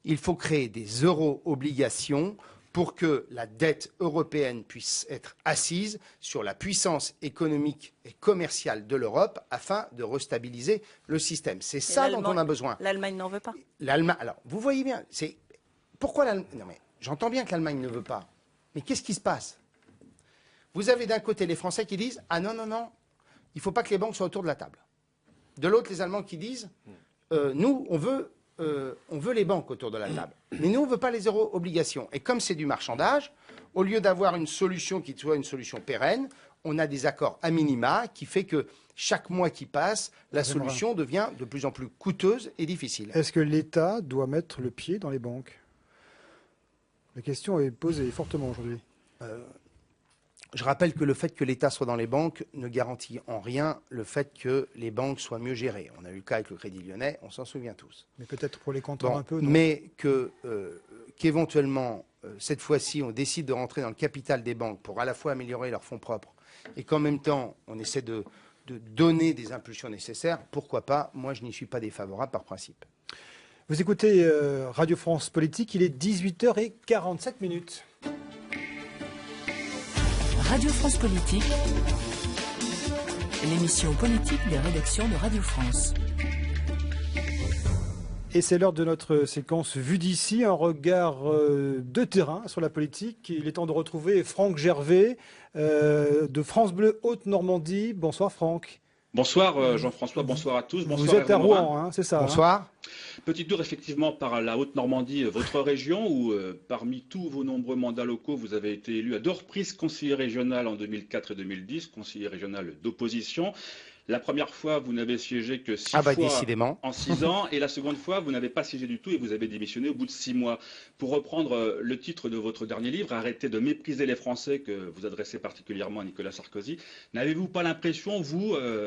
il faut créer des euro-obligations pour que la dette européenne puisse être assise sur la puissance économique et commerciale de l'Europe afin de restabiliser le système. C'est ça dont on a besoin. L'Allemagne n'en veut pas. Alors, vous voyez bien, pourquoi l'Allemagne... Non mais, j'entends bien que l'Allemagne ne veut pas. Mais qu'est-ce qui se passe? Vous avez d'un côté les Français qui disent « Ah non, non, non, il ne faut pas que les banques soient autour de la table ». De l'autre, les Allemands qui disent « Nous, on veut les banques autour de la table. Mais nous, on ne veut pas les euro-obligations. » Et comme c'est du marchandage, au lieu d'avoir une solution qui soit une solution pérenne, on a des accords à minima qui fait que chaque mois qui passe, la solution devient de plus en plus coûteuse et difficile. Est-ce que l'État doit mettre le pied dans les banques? La question est posée fortement aujourd'hui. Je rappelle que le fait que l'État soit dans les banques ne garantit en rien le fait que les banques soient mieux gérées. On a eu le cas avec le Crédit Lyonnais, on s'en souvient tous. Mais peut-être pour les cantons un peu, non? Mais qu'éventuellement, cette fois-ci, on décide de rentrer dans le capital des banques pour à la fois améliorer leurs fonds propres et qu'en même temps, on essaie de donner des impulsions nécessaires, pourquoi pas? Moi, je n'y suis pas défavorable par principe. Vous écoutez Radio France Politique, il est 18h47. Radio France Politique, l'émission politique des rédactions de Radio France. Et c'est l'heure de notre séquence Vue d'ici, un regard de terrain sur la politique. Il est temps de retrouver Franck Gervais de France Bleu Haute-Normandie. Bonsoir Franck. Bonsoir Jean-François, bonsoir à tous. Bonsoir vous êtes à Rouen, hein, c'est ça? Bonsoir. Petit tour effectivement par la Haute-Normandie, votre région, où parmi tous vos nombreux mandats locaux, vous avez été élu à 2 reprises conseiller régional en 2004 et 2010, conseiller régional d'opposition. La première fois, vous n'avez siégé que 6 fois décidément. En 6 ans, et la seconde fois, vous n'avez pas siégé du tout et vous avez démissionné au bout de 6 mois. Pour reprendre le titre de votre dernier livre, Arrêtez de mépriser les Français, que vous adressez particulièrement à Nicolas Sarkozy, n'avez-vous pas l'impression,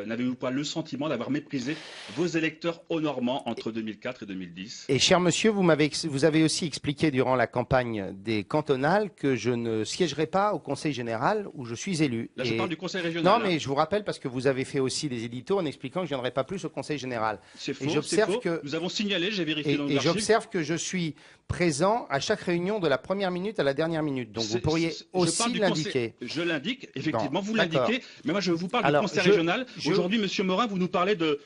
n'avez-vous pas le sentiment d'avoir méprisé vos électeurs haut-normands entre 2004 et 2010? Et cher monsieur, vous avez aussi expliqué durant la campagne des cantonales que je ne siégerai pas au Conseil général où je suis élu. Là, je parle du Conseil régional. Non, mais je vous rappelle, parce que vous avez fait aussi des éditos en expliquant que je ne viendrai pas plus au Conseil général. C'est faux, c'est faux. Nous avons signalé, j'ai vérifié dans nos archives. Et j'observe que je suis présent à chaque réunion de la première minute à la dernière minute. Donc vous pourriez aussi l'indiquer. Je l'indique, effectivement, vous l'indiquez. Mais moi, je vous parle du Conseil régional. Aujourd'hui, Monsieur Morin, vous nous parlez de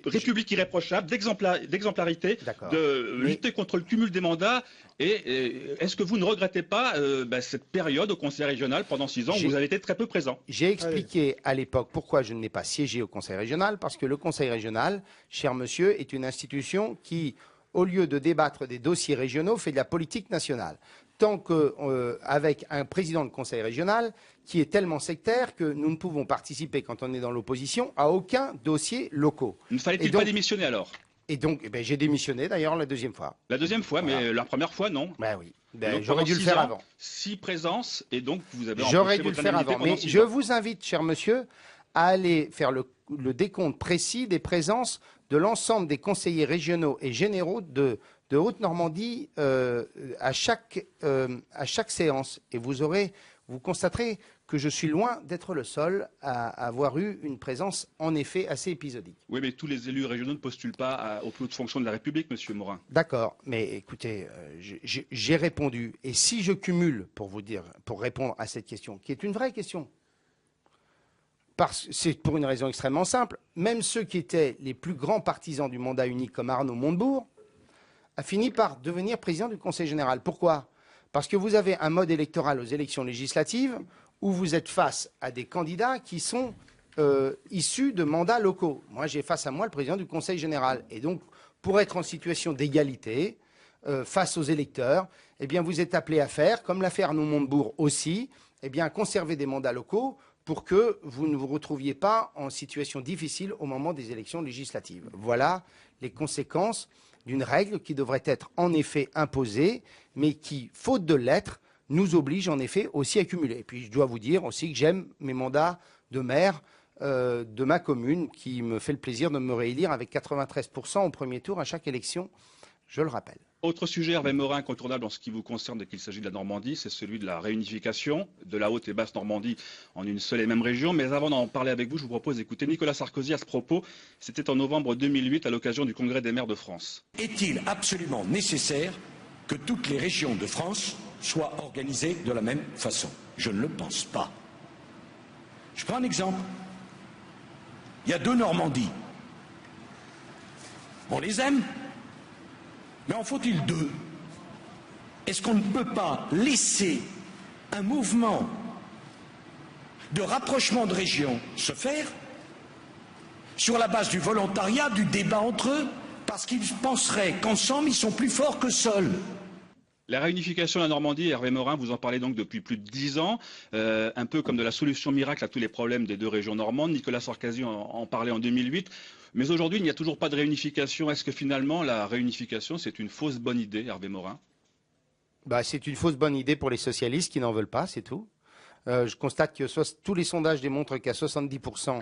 république irréprochable, d'exemplarité, de lutter contre le cumul des mandats. Et est-ce que vous ne regrettez pas cette période au Conseil régional pendant 6 ans où vous avez été très peu présent? J'ai expliqué à l'époque pourquoi je n'ai pas siégé au Conseil régional, parce que le Conseil régional, cher monsieur, est une institution qui, au lieu de débattre des dossiers régionaux, fait de la politique nationale. Tant qu'avec un président de conseil régional qui est tellement sectaire que nous ne pouvons participer, quand on est dans l'opposition, à aucun dossier locaux. Ne fallait-il pas démissionner alors? Et donc, j'ai démissionné d'ailleurs la deuxième fois. La deuxième fois, voilà. Mais la première fois, non? Ben oui. J'aurais dû le faire avant. 6 présences, et donc vous avez J'aurais dû le faire avant. Mais je vous invite, cher monsieur, à aller faire le décompte précis des présences de l'ensemble des conseillers régionaux et généraux de Haute-Normandie à chaque séance. Et vous constaterez que je suis loin d'être le seul à avoir eu une présence en effet assez épisodique. Oui, mais tous les élus régionaux ne postulent pas aux plus hautes fonctions de la République, monsieur Morin. D'accord, mais écoutez, j'ai répondu. Et si je cumule, pour répondre à cette question, qui est une vraie question, C'est pour une raison extrêmement simple. Même ceux qui étaient les plus grands partisans du mandat unique, comme Arnaud Montebourg, a fini par devenir président du Conseil général. Pourquoi? Parce que vous avez un mode électoral aux élections législatives où vous êtes face à des candidats qui sont issus de mandats locaux. Moi, j'ai face à moi le président du Conseil général. Et donc, pour être en situation d'égalité face aux électeurs, eh bien, vous êtes appelé à faire, comme l'a fait Arnaud Montebourg aussi, eh bien, à conserver des mandats locaux pour que vous ne vous retrouviez pas en situation difficile au moment des élections législatives. Voilà les conséquences d'une règle qui devrait être en effet imposée, mais qui, faute de l'être, nous oblige en effet aussi à cumuler. Et puis, je dois vous dire aussi que j'aime mes mandats de maire de ma commune, qui me fait le plaisir de me réélire avec 93% au premier tour à chaque élection, je le rappelle. Autre sujet, Hervé Morin, incontournable en ce qui vous concerne dès qu'il s'agit de la Normandie, c'est celui de la réunification de la Haute et Basse Normandie en une seule et même région. Mais avant d'en parler avec vous, je vous propose d'écouter Nicolas Sarkozy à ce propos. C'était en novembre 2008 à l'occasion du Congrès des maires de France. Est-il absolument nécessaire que toutes les régions de France soient organisées de la même façon? Je ne le pense pas. Je prends un exemple. Il y a 2 Normandies. On les aime, mais en faut-il 2? Est-ce qu'on ne peut pas laisser un mouvement de rapprochement de régions se faire sur la base du volontariat, du débat entre eux, parce qu'ils penseraient qu'ensemble ils sont plus forts que seuls? La réunification de la Normandie, Hervé Morin, vous en parlez donc depuis plus de 10 ans, un peu comme de la solution miracle à tous les problèmes des 2 régions normandes. Nicolas Sarkozy en parlait en 2008. Mais aujourd'hui, il n'y a toujours pas de réunification. Est-ce que finalement, la réunification, c'est une fausse bonne idée, Hervé Morin? C'est une fausse bonne idée pour les socialistes qui n'en veulent pas, c'est tout. Je constate que tous les sondages démontrent qu'à 70%,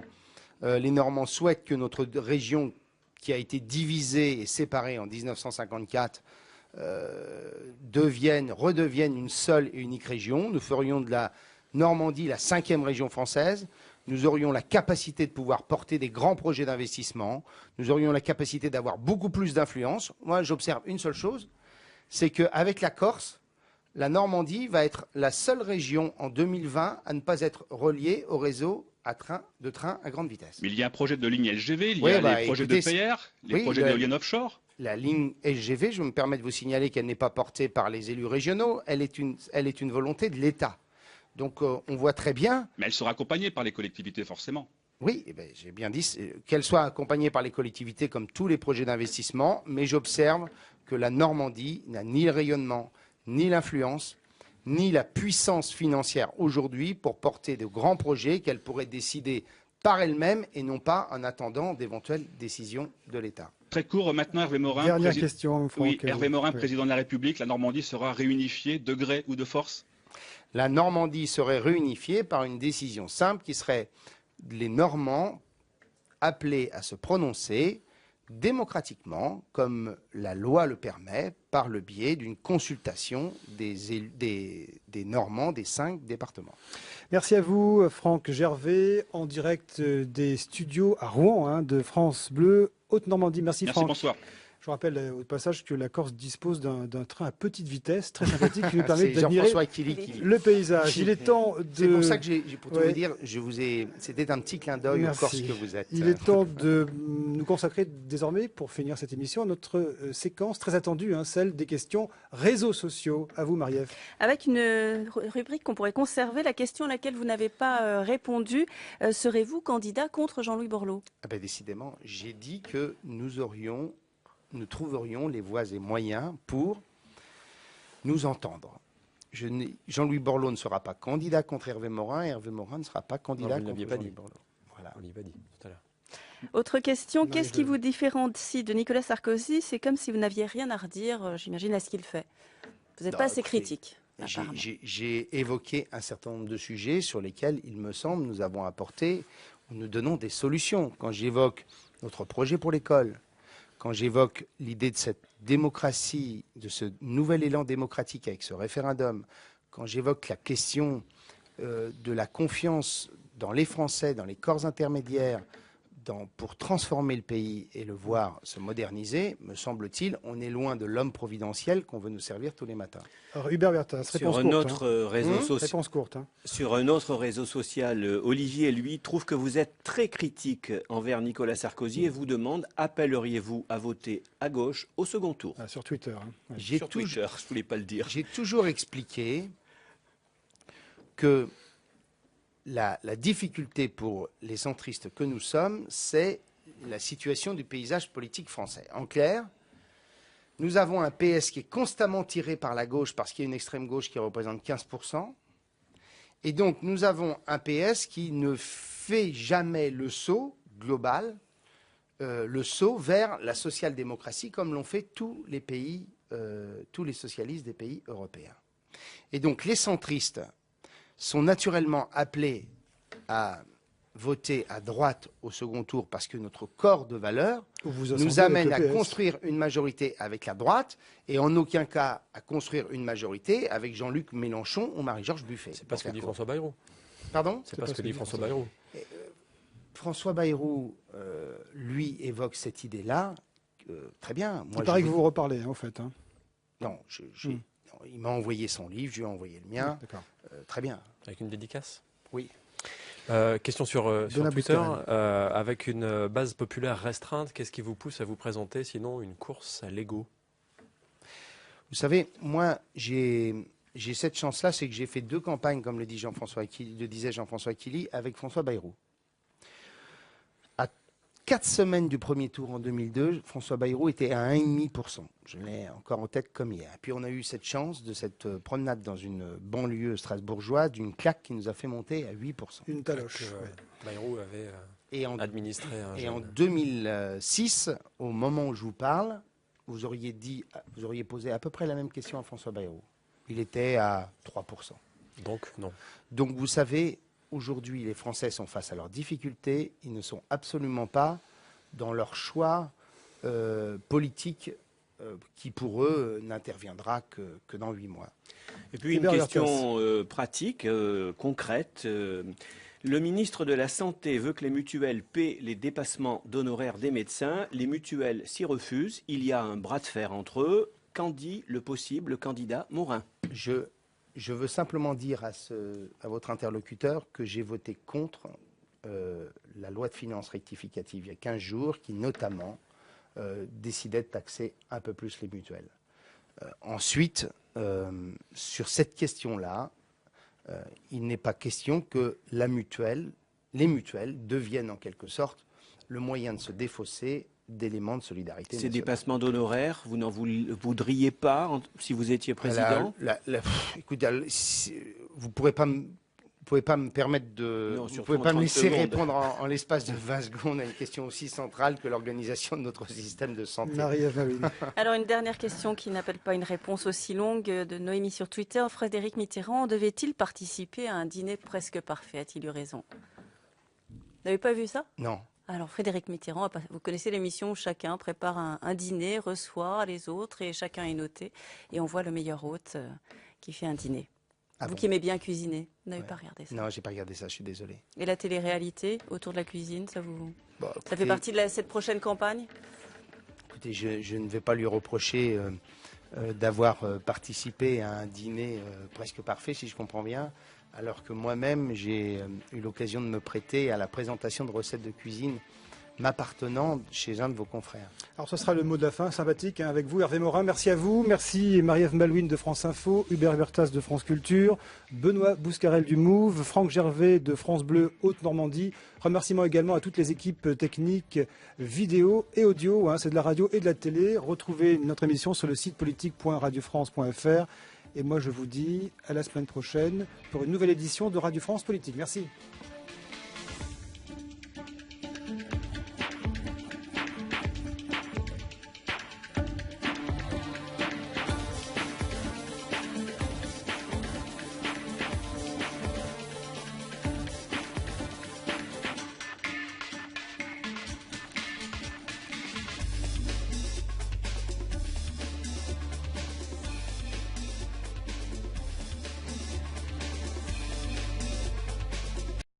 les Normands souhaitent que notre région, qui a été divisée et séparée en 1954, redevienne une seule et unique région. Nous ferions de la Normandie la 5e région française. Nous aurions la capacité de pouvoir porter des grands projets d'investissement. Nous aurions la capacité d'avoir beaucoup plus d'influence. Moi, j'observe une seule chose, c'est qu'avec la Corse, la Normandie va être la seule région en 2020 à ne pas être reliée au réseau de train à grande vitesse. Mais il y a un projet de ligne LGV, il y a les projets de PR, les projets d'éoliennes offshore. La ligne LGV, je me permets de vous signaler qu'elle n'est pas portée par les élus régionaux, elle est une volonté de l'État. Donc on voit très bien... Mais elle sera accompagnée par les collectivités, forcément. Oui, j'ai bien dit qu'elle soit accompagnée par les collectivités comme tous les projets d'investissement, mais j'observe que la Normandie n'a ni le rayonnement, ni l'influence, ni la puissance financière aujourd'hui pour porter de grands projets qu'elle pourrait décider par elle-même et non pas en attendant d'éventuelles décisions de l'État. Très court maintenant, Hervé Morin. Dernière question, Franck. Oui, Hervé Morin, président de la République, la Normandie sera réunifiée de gré ou de force? La Normandie serait réunifiée par une décision simple qui serait les Normands appelés à se prononcer démocratiquement, comme la loi le permet, par le biais d'une consultation des Normands des 5 départements. Merci à vous, Franck Gervais, en direct des studios à Rouen de France Bleu, Haute-Normandie. Merci Franck. Bonsoir. Je rappelle au passage que la Corse dispose d'un train à petite vitesse très sympathique qui nous permet d'admirer le paysage. Il est temps de... C'est pour ça que pour tout vous dire, c'était un petit clin d'œil aux Corses que vous êtes. Il est temps de nous consacrer désormais, pour finir cette émission, à notre séquence très attendue, celle des questions réseaux sociaux. À vous, Marie-Ève. Avec une rubrique qu'on pourrait conserver, la question à laquelle vous n'avez pas répondu, serez-vous candidat contre Jean-Louis Borloo? Décidément, j'ai dit que nous trouverions les voies et moyens pour nous entendre. Jean-Louis Borloo ne sera pas candidat contre Hervé Morin et Hervé Morin ne sera pas candidat contre Jean-Louis Borloo. Voilà. On l'avait dit tout à l'heure. Autre question, qu'est-ce qui vous différencie de Nicolas Sarkozy? C'est comme si vous n'aviez rien à redire, j'imagine, à ce qu'il fait. Vous n'êtes pas assez critique. J'ai évoqué un certain nombre de sujets sur lesquels, il me semble, nous donnons des solutions. Quand j'évoque notre projet pour l'école, quand j'évoque l'idée de cette démocratie, de ce nouvel élan démocratique avec ce référendum, quand j'évoque la question de la confiance dans les Français, dans les corps intermédiaires, pour transformer le pays et le voir se moderniser, me semble-t-il, on est loin de l'homme providentiel qu'on veut nous servir tous les matins. Alors, Hubert Bertas, réponse courte. Sur un autre réseau social, Olivier, lui, trouve que vous êtes très critique envers Nicolas Sarkozy et vous demande, appelleriez-vous à voter à gauche au second tour? Sur Twitter. Sur Twitter, je ne voulais pas le dire. J'ai toujours expliqué que la difficulté pour les centristes que nous sommes, c'est la situation du paysage politique français. En clair, nous avons un PS qui est constamment tiré par la gauche parce qu'il y a une extrême gauche qui représente 15%. Et donc, nous avons un PS qui ne fait jamais le saut global, le saut vers la social-démocratie comme l'ont fait tous les pays, tous les socialistes des pays européens. Et donc, les centristes sont naturellement appelés à voter à droite au second tour parce que notre corps de valeurs nous amène à construire une majorité avec la droite et en aucun cas à construire une majorité avec Jean-Luc Mélenchon ou Marie-Georges Buffet. C'est pas ce que dit François Bayrou. Pardon ? C'est pas ce que dit François Bayrou. François Bayrou, lui, évoque cette idée-là. Très bien. Moi, il paraît que vous reparlez, en fait. Non, il m'a envoyé son livre, je lui ai envoyé le mien. Très bien. Avec une dédicace ? Oui. Question sur Twitter. Avec une base populaire restreinte, qu'est-ce qui vous pousse à vous présenter, sinon une course à l'ego? Vous savez, moi, j'ai cette chance-là, c'est que j'ai fait 2 campagnes, comme le disait Jean-François Killy, avec François Bayrou. À 4 semaines du premier tour en 2002, François Bayrou était à 1,5%. Je l'ai encore en tête comme hier. Puis on a eu cette chance de cette promenade dans une banlieue strasbourgeoise, d'une claque qui nous a fait monter à 8%. Une taloche. Bayrou avait administré un Et en 2006, au moment où je vous parle, vous auriez posé à peu près la même question à François Bayrou. Il était à 3%. Donc, non. Donc, vous savez, aujourd'hui, les Français sont face à leurs difficultés. Ils ne sont absolument pas dans leur choix politique qui, pour eux, n'interviendra que dans 8 mois. Et puis, une question pratique, concrète. Le ministre de la Santé veut que les mutuelles paient les dépassements d'honoraires des médecins. Les mutuelles s'y refusent. Il y a un bras de fer entre eux. Qu'en dit le possible candidat Morin? Je veux simplement dire à votre interlocuteur que j'ai voté contre la loi de finances rectificative il y a 15 jours, qui notamment décidait de taxer un peu plus les mutuelles. Ensuite, sur cette question-là, il n'est pas question que les mutuelles deviennent en quelque sorte le moyen de se défausser d'éléments de solidarité. Ces dépassements d'honoraires, vous n'en voudriez pas si vous étiez président? Écoutez, vous ne pourrez pas me permettre de... Non, vous ne pouvez pas me laisser répondre en l'espace de 20 secondes à une question aussi centrale que l'organisation de notre système de santé. Alors, une dernière question qui n'appelle pas une réponse aussi longue de Noémie sur Twitter. Frédéric Mitterrand devait-il participer à un dîner presque parfait? A-t-il eu raison? Vous n'avez pas vu ça? Non. Alors, Frédéric Mitterrand, vous connaissez l'émission où chacun prépare un dîner, reçoit les autres et chacun est noté. Et on voit le meilleur hôte qui fait un dîner. Vous qui aimez bien cuisiner, vous n'avez pas regardé ça? Non, j'ai pas regardé ça, je suis désolé. Et la télé-réalité autour de la cuisine, ça fait partie de cette prochaine campagne? Écoutez, je ne vais pas lui reprocher d'avoir participé à un dîner presque parfait, si je comprends bien. Alors que moi-même, j'ai eu l'occasion de me prêter à la présentation de recettes de cuisine m'appartenant chez un de vos confrères. Alors ce sera le mot de la fin, sympathique, avec vous Hervé Morin. Merci à vous. Merci Marie-Ève Malouine de France Info, Hubert Bertas de France Culture, Benoît Bouscarel du Mouve, Franck Gervais de France Bleu Haute-Normandie. Remerciements également à toutes les équipes techniques vidéo et audio, c'est de la radio et de la télé. Retrouvez notre émission sur le site politique.radiofrance.fr. Et moi, je vous dis à la semaine prochaine pour une nouvelle édition de Radio France Politique. Merci.